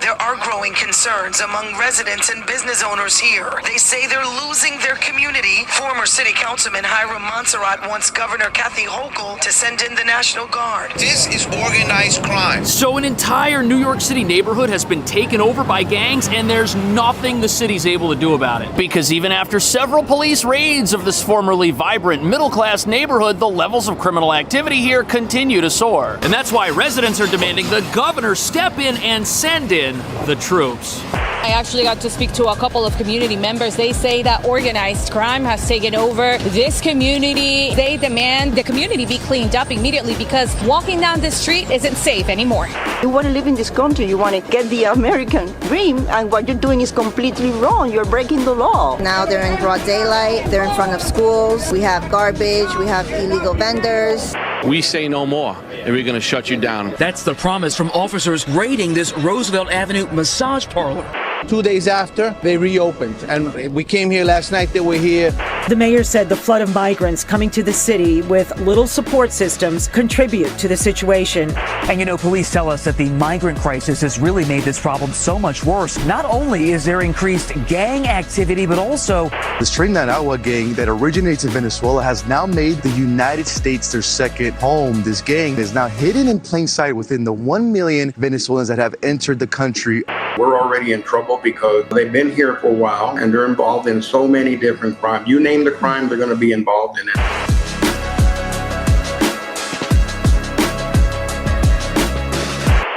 There are growing concerns among residents and business owners here. They say they're losing their community. Former City Councilman Hiram Montserrat wants Governor Kathy Hochul to send in the National Guard. This is organized crime. So an entire New York City neighborhood has been taken over by gangs, and there's nothing the city's able to do about it. Because even after several police raids of this formerly vibrant middle-class neighborhood, the levels of criminal activity here continue to soar. And that's why residents are demanding the governor step in and send in the troops. I actually got to speak to a couple of community members. They say that organized crime has taken over this community. They demand the community be cleaned up immediately because walking down the street isn't safe anymore. You want to live in this country, you want to get the American dream, and what you're doing is completely wrong. You're breaking the law. Now they're in broad daylight, they're in front of schools, we have garbage, we have illegal vendors. We say no more, and we're going to shut you down. That's the promise from officers raiding this Roosevelt Avenue massage parlor. 2 days after, they reopened, and we came here last night. They were here. The mayor said the flood of migrants coming to the city with little support systems contribute to the situation. And you know, police tell us that the migrant crisis has really made this problem so much worse. Not only is there increased gang activity, but also the Trinidad gang that originates in Venezuela has now made the United States their second home. This gang is now hidden in plain sight within the 1 million Venezuelans that have entered the country. We're already in trouble because they've been here for a while and they're involved in so many different crimes. You name the crime, they're going to be involved in it.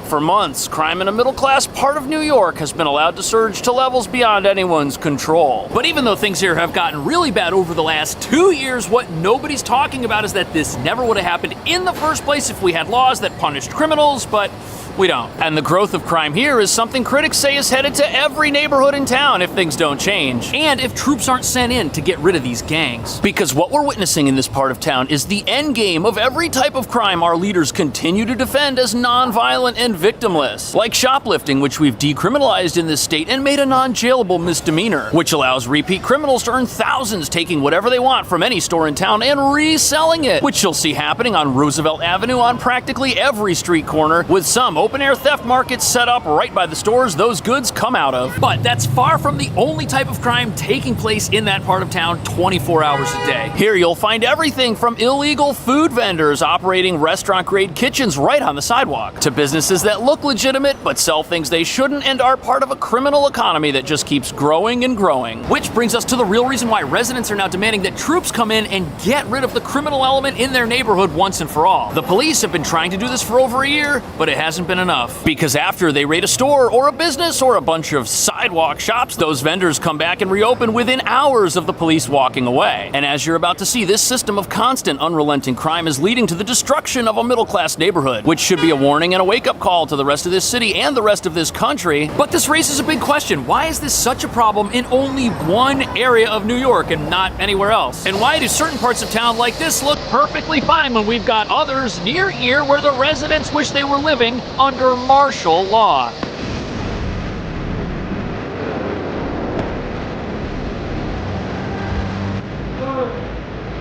For months, crime in a middle-class part of New York has been allowed to surge to levels beyond anyone's control. But even though things here have gotten really bad over the last 2 years, what nobody's talking about is that this never would have happened in the first place if we had laws that punished criminals, but we don't. And the growth of crime here is something critics say is headed to every neighborhood in town if things don't change. And if troops aren't sent in to get rid of these gangs. Because what we're witnessing in this part of town is the end game of every type of crime our leaders continue to defend as non-violent and victimless. Like shoplifting, which we've decriminalized in this state and made a non-jailable misdemeanor, which allows repeat criminals to earn thousands taking whatever they want from any store in town and reselling it, which you'll see happening on Roosevelt Avenue on practically every street corner, with some open-air theft markets set up right by the stores those goods come out of. But that's far from the only type of crime taking place in that part of town 24 hours a day. Here you'll find everything from illegal food vendors operating restaurant-grade kitchens right on the sidewalk, to businesses that look legitimate but sell things they shouldn't and are part of a criminal economy that just keeps growing and growing. Which brings us to the real reason why residents are now demanding that troops come in and get rid of the criminal element in their neighborhood once and for all. The police have been trying to do this for over a year, but it hasn't been enough. Because after they raid a store or a business or a bunch of sidewalk shops, those vendors come back and reopen within hours of the police walking away. And as you're about to see, this system of constant, unrelenting crime is leading to the destruction of a middle-class neighborhood, which should be a warning and a wake-up call to the rest of this city and the rest of this country. But this raises a big question. Why is this such a problem in only one area of New York and not anywhere else? And why do certain parts of town like this look perfectly fine when we've got others near here where the residents wish they were living under martial law?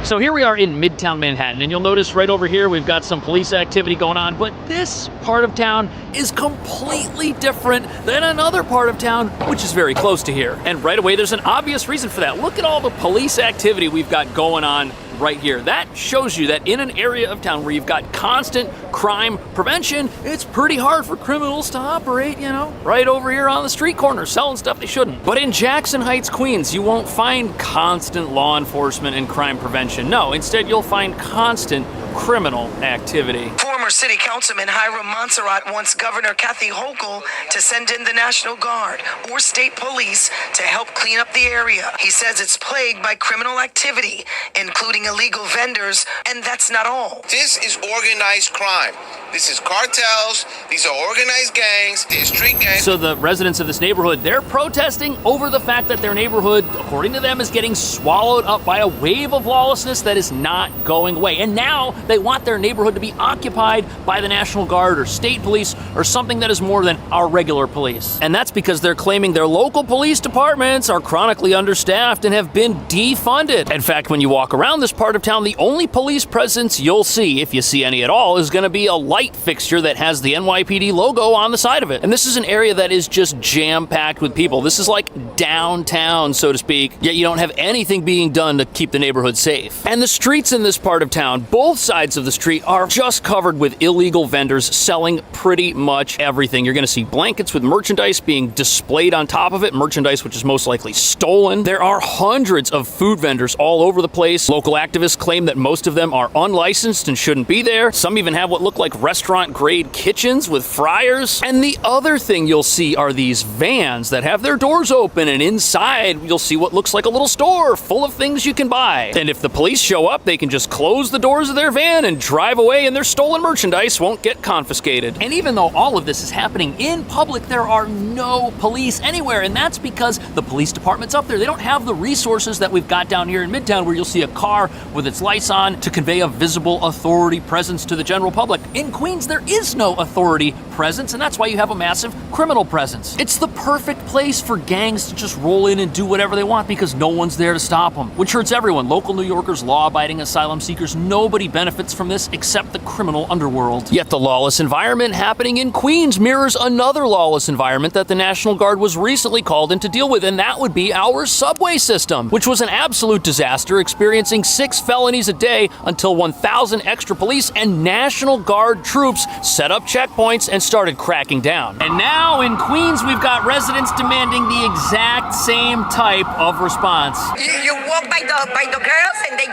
So here we are in Midtown Manhattan, and you'll notice right over here we've got some police activity going on, but this part of town is completely different than another part of town, which is very close to here. And right away, there's an obvious reason for that. Look at all the police activity we've got going on right here. That shows you that in an area of town where you've got constant crime prevention, it's pretty hard for criminals to operate, you know, right over here on the street corner selling stuff they shouldn't. But in Jackson Heights, Queens, you won't find constant law enforcement and crime prevention. No, instead you'll find constant criminal activity. Former City Councilman Hiram Montserrat wants Governor Kathy Hochul to send in the National Guard or state police to help clean up the area. He says it's plagued by criminal activity, including illegal vendors, and that's not all. This is organized crime. This is cartels. These are organized gangs. They're street gangs. So the residents of this neighborhood, they're protesting over the fact that their neighborhood, according to them, is getting swallowed up by a wave of lawlessness that is not going away. And now They want their neighborhood to be occupied by the National Guard or state police or something that is more than our regular police. And that's because they're claiming their local police departments are chronically understaffed and have been defunded. In fact, when you walk around this part of town, the only police presence you'll see, if you see any at all, is going to be a light fixture that has the NYPD logo on the side of it. And this is an area that is just jam-packed with people. This is like downtown, so to speak, yet you don't have anything being done to keep the neighborhood safe. And the streets in this part of town, both sides of the street, are just covered with illegal vendors selling pretty much everything. You're going to see blankets with merchandise being displayed on top of it, merchandise which is most likely stolen. There are hundreds of food vendors all over the place. Local activists claim that most of them are unlicensed and shouldn't be there. Some even have what look like restaurant-grade kitchens with fryers. And the other thing you'll see are these vans that have their doors open, and inside you'll see what looks like a little store full of things you can buy. And if the police show up, they can just close the doors of their van and drive away, and their stolen merchandise won't get confiscated. And even though all of this is happening in public, there are no police anywhere, and that's because the police department's up there. They don't have the resources that we've got down here in Midtown, where you'll see a car with its lights on to convey a visible authority presence to the general public. In Queens, there is no authority presence, and that's why you have a massive criminal presence. It's the perfect place for gangs to just roll in and do whatever they want because no one's there to stop them, which hurts everyone. Local New Yorkers, law-abiding asylum seekers, nobody benefits from this except the criminal underworld. Yet the lawless environment happening in Queens mirrors another lawless environment that the National Guard was recently called in to deal with, and that would be our subway system, which was an absolute disaster, experiencing 6 felonies a day until 1,000 extra police and National Guard troops set up checkpoints and started cracking down. And now in Queens, we've got residents demanding the exact same type of response. You walk by the girls and they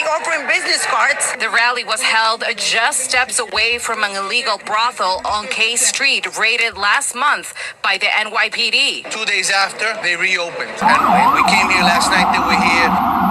offering business cards. The rally was held just steps away from an illegal brothel on K Street, raided last month by the NYPD. 2 days after, they reopened. And we came here last night, they were here.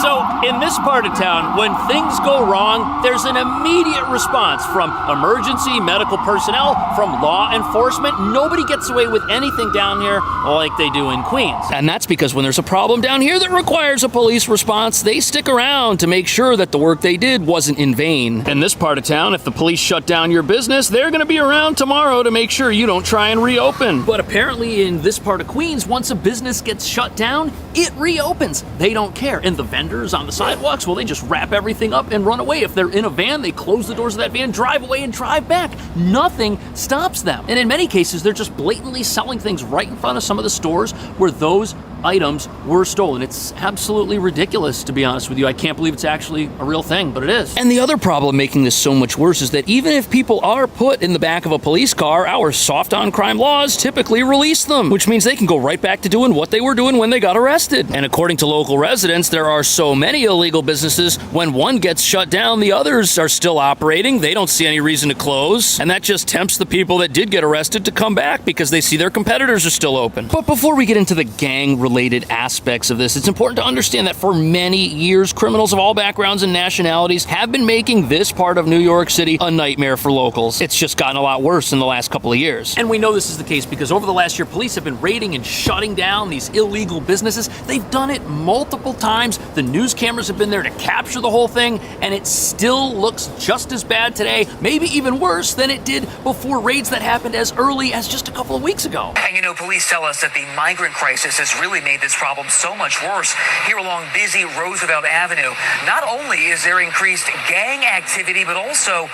So, in this part of town, when things go wrong, there's an immediate response from emergency medical personnel, from law enforcement. Nobody gets away with anything down here like they do in Queens. And that's because when there's a problem down here that requires a police response, they stick around to make sure that the work they did wasn't in vain. In this part of town, if the police shut down your business, they're going to be around tomorrow to make sure you don't try and reopen. But apparently in this part of Queens, once a business gets shut down, it reopens. They don't care. And the vendors on the sidewalks, well, they just wrap everything up and run away. If they're in a van, they close the doors of that van, drive away, and drive back. Nothing stops them. And in many cases, they're just blatantly selling things right in front of some of the stores where those items were stolen. It's absolutely ridiculous, to be honest with you. I can't believe it's actually a real thing, but it is. And the other problem making this so much worse is that even if people are put in the back of a police car, our soft on crime laws typically release them, which means they can go right back to doing what they were doing when they got arrested. And according to local residents, there are so many illegal businesses, when one gets shut down, the others are still operating. They don't see any reason to close. And that just tempts the people that did get arrested to come back because they see their competitors are still open. But before we get into the gang-related aspects of this, it's important to understand that for many years, criminals of all backgrounds and nationalities have been making this part of New York City a nightmare for locals. It's just gotten a lot worse in the last couple of years. And we know this is the case because over the last year, police have been raiding and shutting down these illegal businesses. They've done it multiple times. The news cameras have been there to capture the whole thing, and it still looks just as bad today, maybe even worse than it did before raids that happened as early as just a couple of weeks ago. And you know, police tell us that the migrant crisis has really made this problem so much worse here along busy Roosevelt Avenue. Not only is there increased gang activity, but also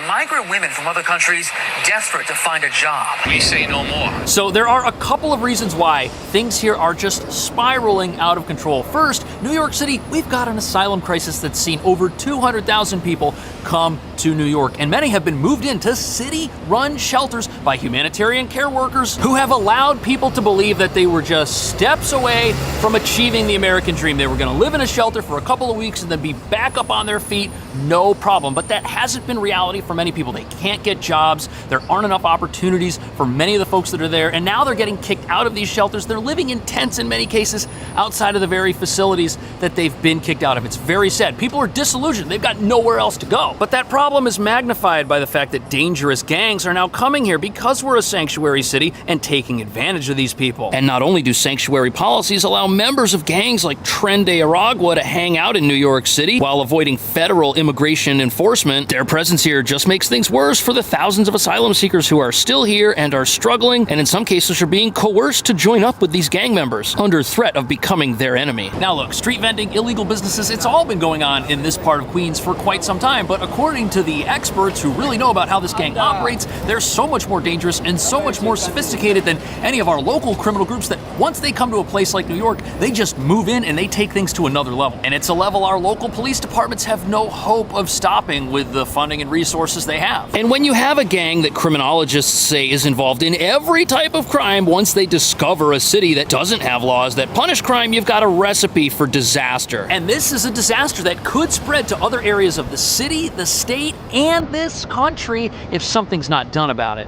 migrant women from other countries desperate to find a job. We say no more. So there are a couple of reasons why things here are just spiraling out of control. First, New York City, we've got an asylum crisis that's seen over 200,000 people come to New York, and many have been moved into city-run shelters by humanitarian care workers who have allowed people to believe that they were just steps away from achieving the American dream. They were going to live in a shelter for a couple of weeks and then be back up on their feet, no problem. But that hasn't been reality for many people. They can't get jobs. There aren't enough opportunities for many of the folks that are there, and now they're getting kicked out of these shelters. They're living in tents in many cases outside of the very facilities that they've been kicked out of. It's very sad. People are disillusioned. They've got nowhere else to go. But that problem is magnified by the fact that dangerous gangs are now coming here because we're a sanctuary city and taking advantage of these people. And not only do sanctuary sanctuary policies allow members of gangs like Tren de Aragua to hang out in New York City while avoiding federal immigration enforcement. Their presence here just makes things worse for the thousands of asylum seekers who are still here and are struggling, and in some cases are being coerced to join up with these gang members under threat of becoming their enemy. Now look, street vending, illegal businesses, it's all been going on in this part of Queens for quite some time, but according to the experts who really know about how this gang operates, they're so much more dangerous and so much more sophisticated than any of our local criminal groups that once they come to a place like New York, they just move in and they take things to another level. And it's a level our local police departments have no hope of stopping with the funding and resources they have. And when you have a gang that criminologists say is involved in every type of crime, once they discover a city that doesn't have laws that punish crime, you've got a recipe for disaster. And this is a disaster that could spread to other areas of the city, the state, and this country if something's not done about it.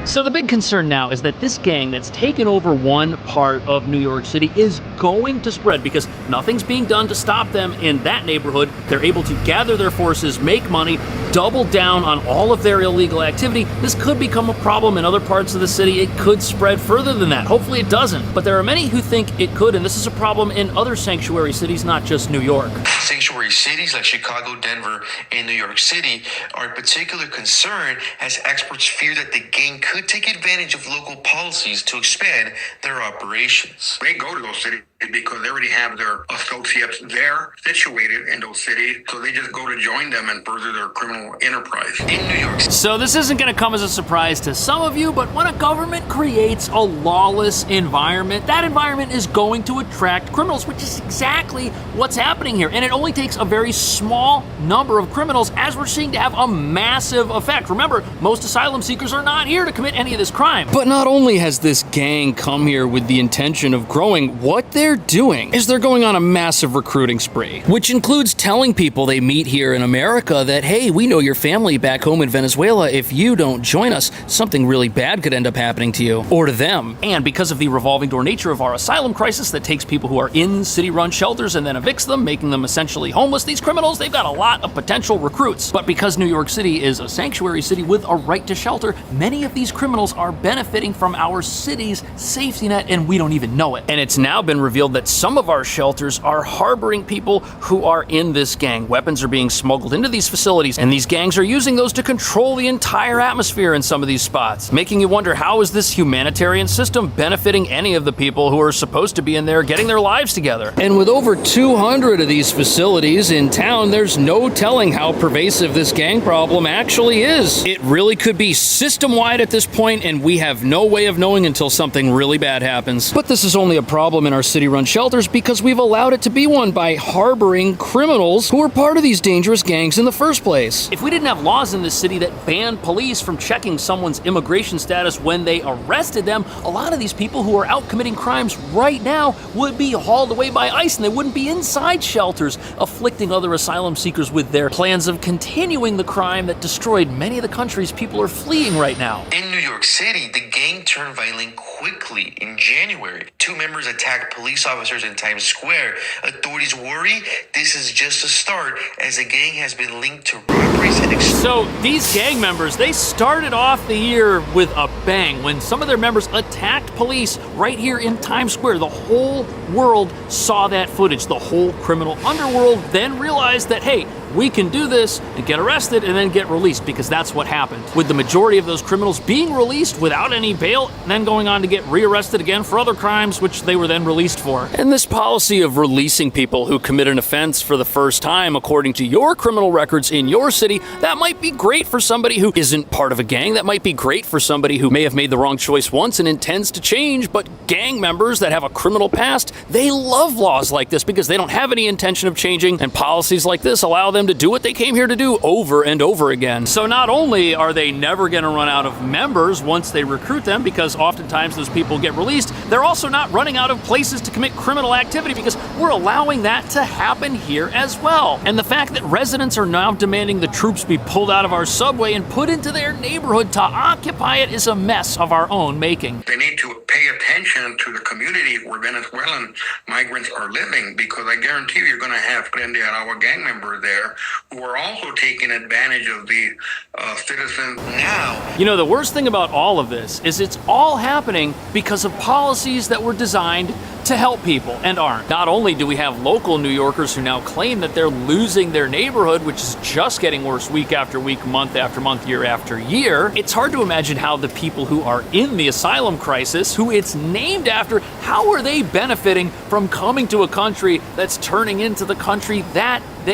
So the big concern now is that this gang that's taken over one part of New York City is going to spread because nothing's being done to stop them in that neighborhood. They're able to gather their forces, make money, double down on all of their illegal activity. This could become a problem in other parts of the city. It could spread further than that. Hopefully it doesn't. But there are many who think it could, and this is a problem in other sanctuary cities, not just New York. Sanctuary cities like Chicago, Denver, and New York City are a particular concern as experts fear that the gang could take advantage of local policies to expand their operations. They go to those cities because they already have their associates there situated in those cities, so they just go to join them and further their criminal enterprise. In New York City. So this isn't going to come as a surprise to some of you, but when a government creates a lawless environment, that environment is going to attract criminals, which is exactly what's happening here. And it only takes a very small number of criminals, as we're seeing, to have a massive effect. Remember, most asylum seekers are not here to commit any of this crime. But not only has this gang come here with the intention of growing, what they're doing is they're going on a massive recruiting spree, which includes telling people they meet here in America that, hey, we know your family back home in Venezuela. If you don't join us, something really bad could end up happening to you or to them. And because of the revolving door nature of our asylum crisis that takes people who are in city-run shelters and then evicts them, making them essentially homeless, these criminals, they've got a lot of potential recruits. But because New York City is a sanctuary city with a right to shelter, many of these criminals are benefiting from our city's safety net, and we don't even know it. And it's now been revealed that some of our shelters are harboring people who are in this gang. Weapons are being smuggled into these facilities, and these gangs are using those to control the entire atmosphere in some of these spots, making you wonder, how is this humanitarian system benefiting any of the people who are supposed to be in there getting their lives together? And with over 200 of these facilities in town, there's no telling how pervasive this gang problem actually is. It really could be system-wide at this point, and we have no way of knowing until something really bad happens. But this is only a problem in our city-run shelters because we've allowed it to be one by harboring criminals who are part of these dangerous gangs in the first place. If we didn't have laws in this city that banned police from checking someone's immigration status when they arrested them, a lot of these people who are out committing crimes right now would be hauled away by ICE, and they wouldn't be inside shelters afflicting other asylum seekers with their plans of continuing the crime that destroyed many of the countries people are fleeing right now. In New York City, the gang turned violent quickly. In January, 2 members attacked police officers in Times Square. Authorities worry this is just a start, as the gang has been linked to robberies and So these gang members, they started off the year with a bang when some of their members attacked police right here in Times Square. The whole world saw that footage. The whole criminal underworld then realized that, hey, we can do this and get arrested and then get released, because that's what happened, with the majority of those criminals being released without any bail and then going on to get rearrested again for other crimes, which they were then released for. And this policy of releasing people who commit an offense for the first time according to your criminal records in your city, that might be great for somebody who isn't part of a gang. That might be great for somebody who may have made the wrong choice once and intends to change. But gang members that have a criminal past, they love laws like this because they don't have any intention of changing, and policies like this allow them to do what they came here to do over and over again. So not only are they never going to run out of members once they recruit them, because oftentimes those people get released, they're also not running out of places to commit criminal activity because we're allowing that to happen here as well. And the fact that residents are now demanding the troops be pulled out of our subway and put into their neighborhood to occupy it is a mess of our own making. They need to pay attention to the community where Venezuelan migrants are living, because I guarantee you're going to have Tren de Aragua gang members there there who are also taking advantage of the citizens now. You know, the worst thing about all of this is it's all happening because of policies that were designed to help people and aren't. Not only do we have local New Yorkers who now claim that they're losing their neighborhood, which is just getting worse week after week, month after month, year after year, it's hard to imagine how the people who are in the asylum crisis, who it's named after, how are they benefiting from coming to a country that's turning into the country that they